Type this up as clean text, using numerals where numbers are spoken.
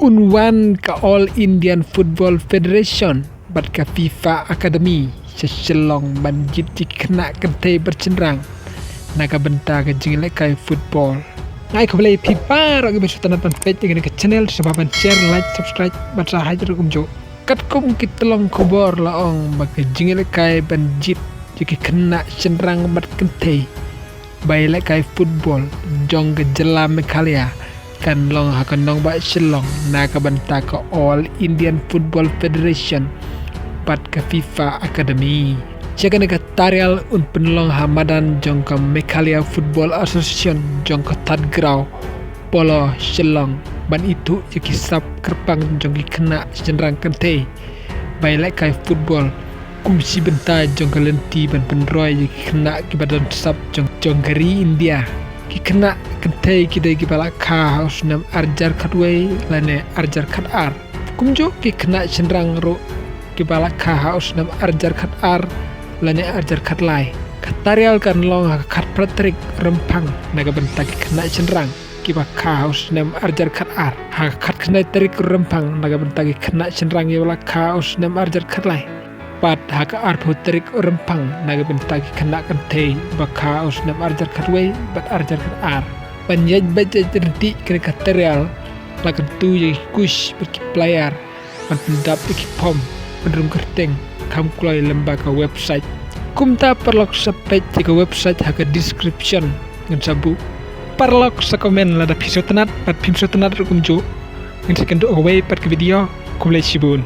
Unwan ke All Indian Football Federation bat ke FIFA Academy seselong banjit dikena kentai bercenderang naga benta ke jingilek kai football ngai ko play FIFA ro ge besutan tan page dengan ke channel sebaban share like subscribe baca hajar kum jo kat kum kitlong kubor laong bak jingilek kai banjit jiki kena cenderang bat kentai bailek kai football jong ke jelam mekalia kan long hakan nong ba selong naga benta ke All Indian Football Federation pat ke FIFA Academy jaga ke tarial un penlong hamadan jong ke Meghalaya Football Association jong ke tadgrau polo selong ban itu jeki sap kerpang jong ki kena cenderang kente bailek kai football kumsi benta jong ke lenti ban penroy jeki kena ki badan sap jong geri India ki kena kentai kidai ki balak ka haus nam arjar katway lane arjar kat ar kumjo ki kena cenderang ro ki balak ka haus nam arjar kat ar lane arjar kat lai katarial kan long kat pratrik rempang naga bentak ki kena cenderang ki ba ka haus nam arjar kat ar ha kat kena tarik rempang naga bentak ki kena cenderang ki balak ka haus nam arjar kat lai pat haka ar putrik rempang naga bentagi kena kentai baka us nam arjar katway bat arjar kat ar panjaj baca cerdik kena katerial lakan tu jadi kush bagi player pan pendap bagi pom pendrum kerteng kam kulai lembaga website kumta perlok sepet jika website haka description ngan sabu perlok sa komen lada pisau tenat pat pisau tenat rukum jo ngan sekendo away pat ke video kumlai sibun